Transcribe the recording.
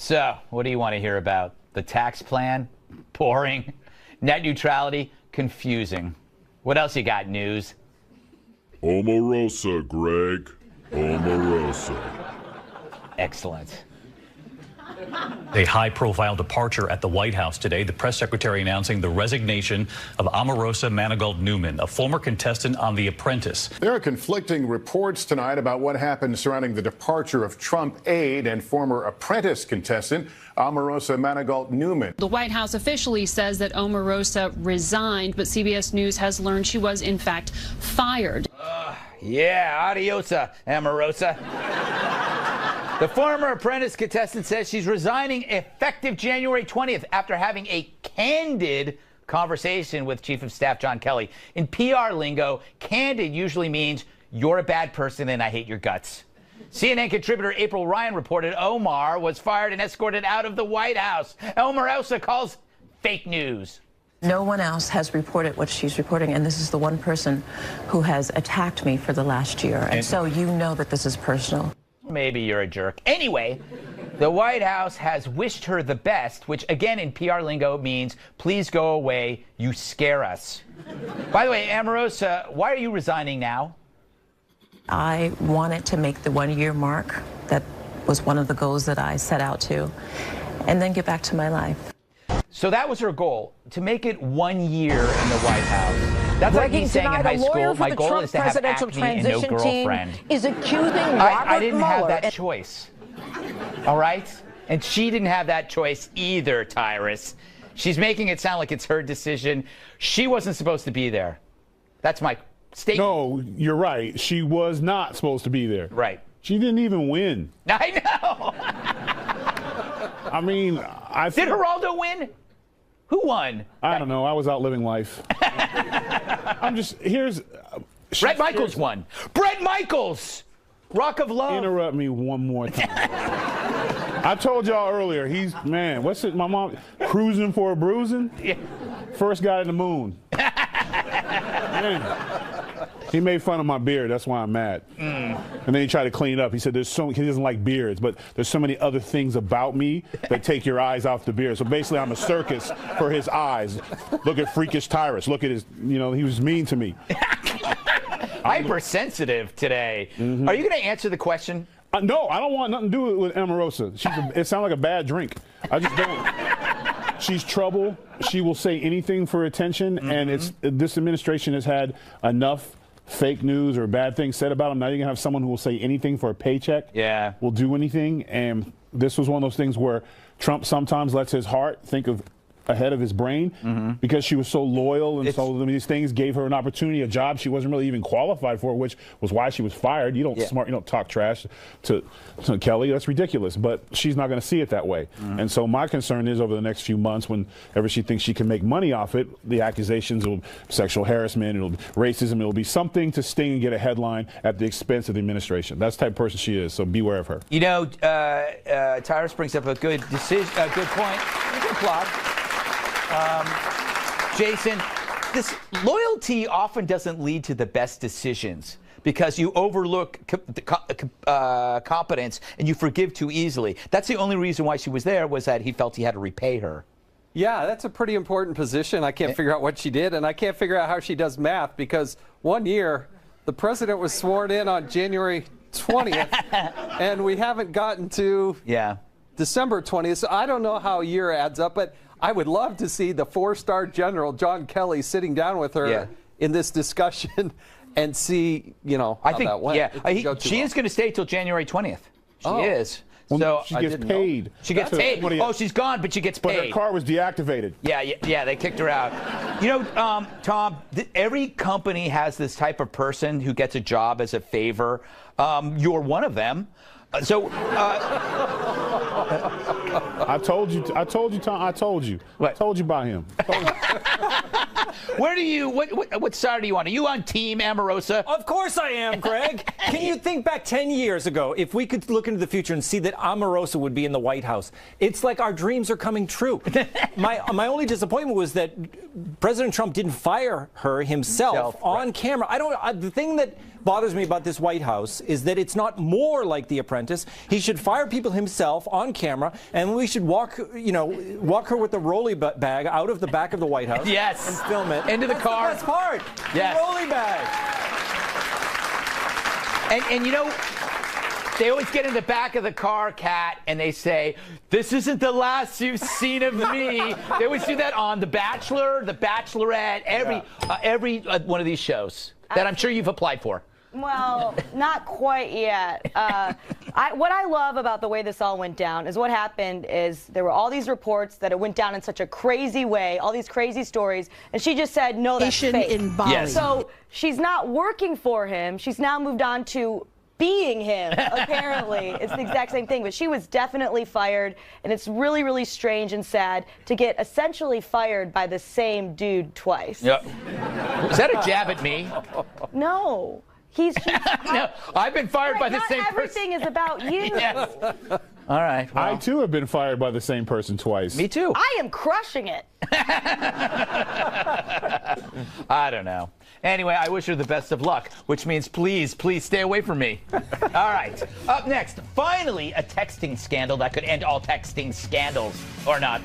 So, what do you want to hear about? The tax plan? Boring. Net neutrality? Confusing. What else you got, news? Omarosa, Greg. Omarosa. Excellent. A high-profile departure at the White House today. The press secretary announcing the resignation of Omarosa Manigault Newman, a former contestant on The Apprentice. There are conflicting reports tonight about what happened surrounding the departure of Trump aide and former Apprentice contestant Omarosa Manigault Newman. The White House officially says that Omarosa resigned, but CBS News has learned she was, in fact, fired. Yeah, adiosa, Omarosa. The former Apprentice contestant says she's resigning effective January 20th after having a candid conversation with Chief of Staff John Kelly. In PR lingo, candid usually means you're a bad person and I hate your guts. CNN contributor April Ryan reported Omar was fired and escorted out of the White House. Omarosa calls fake news. No one else has reported what she's reporting, and this is the one person who has attacked me for the last year. And so you know that this is personal. Maybe you're a jerk. Anyway, the White House has wished her the best, which again in PR lingo means please go away, you scare us. By the way, Omarosa, why are you resigning now? I wanted to make the 1-year mark. That was one of the goals that I set out to, and then get back to my life. So that was her goal, to make it 1 year in the White House. That's like me saying in high school, my goal is to have acne and no girlfriend. Is accusing I didn't have that choice. All right? And she didn't have that choice either, Tyrus. She's making it sound like it's her decision. She wasn't supposed to be there. That's my statement. No, you're right. She was not supposed to be there. Right. She didn't even win. I know. I mean, Did Geraldo win? Who won? I don't know. I was out living life. Bret Michaels won. Bret Michaels! Rock of Love. Interrupt me one more time. I told y'all earlier, what's it, my mom, cruising for a bruising? Yeah. First guy to the moon. Man. He made fun of my beard. That's why I'm mad. And then he tried to clean it up. He said he doesn't like beards, but there's so many other things about me that take your eyes off the beard. So basically, I'm a circus for his eyes. Look at freakish Tyrus. Look at his, he was mean to me. Hypersensitive today. Mm-hmm. Are you going to answer the question? No, I don't want nothing to do with Omarosa. It sounds like a bad drink. I just don't. She's trouble. She will say anything for attention, and this administration has had enough fake news or bad things said about him. Now you're going to have someone who will say anything for a paycheck. Yeah. Will do anything. And this was one of those things where Trump sometimes lets his heart think of ahead of his brain because she was so loyal and so these things gave her an opportunity, a job she wasn't really even qualified for, which was why she was fired. You don't talk trash to Kelly. That's ridiculous. But she's not going to see it that way. And so my concern is over the next few months, whenever she thinks she can make money off it, the accusations of sexual harassment, it'll be racism, it'll be something to sting and get a headline at the expense of the administration. That's the type of person she is. So beware of her. You know, Tyrus brings up a good decision, a good point. You can applaud. Jason, this loyalty often doesn't lead to the best decisions because you overlook competence and you forgive too easily. That's the only reason why she was there, was that he felt he had to repay her. Yeah, that's a pretty important position. I can't figure out what she did, and I can't figure out how she does math because 1 year, the president was sworn in on January 20th, and we haven't gotten to December 20th, so I don't know how a year adds up, but I would love to see the 4-star general, John Kelly, sitting down with her in this discussion and see, how that went. Yeah, she is going to stay till January 20th. She is. Well, so she gets paid. She gets paid. Oh, she's gone, but she gets paid. But her car was deactivated. Yeah, they kicked her out. Tom, every company has this type of person who gets a job as a favor. You're one of them. So I told you, Tom. I told you. What? I told you about him. What side are you on? Are you on Team Omarosa? Of course I am, Greg. Can you think back 10 years ago, if we could look into the future and see that Omarosa would be in the White House? It's like our dreams are coming true. My only disappointment was that President Trump didn't fire her himself on camera. The thing that bothers me about this White House is that it's not more like The Apprentice. He should fire people himself on camera, and we should walk her with a rolly bag out of the back of the White House. Yes. And film it. Into the car. That's the best part. Yes. The rolly bag. And you know, they always get in the back of the car, Kat, and they say, "This isn't the last you've seen of me." They always do that on The Bachelor, The Bachelorette, every one of these shows that I'm sure you've applied for. Well, not quite yet. What I love about the way this all went down is what happened is there were all these reports that it went down in such a crazy way, all these crazy stories, and she just said, no, that's fake. In Bali. Yes. So she's not working for him. She's now moved on to being him, apparently. It's the exact same thing, but she was definitely fired, and it's really, really strange and sad to get essentially fired by the same dude twice. Yep. Was that a jab at me? No. No, I've been fired by the same Not everything is about you. Yes. All right. Well, I, too, have been fired by the same person twice. me too. I am crushing it. I don't know. Anyway, I wish her the best of luck, which means please stay away from me. All right. Up next, finally, a texting scandal that could end all texting scandals, or not.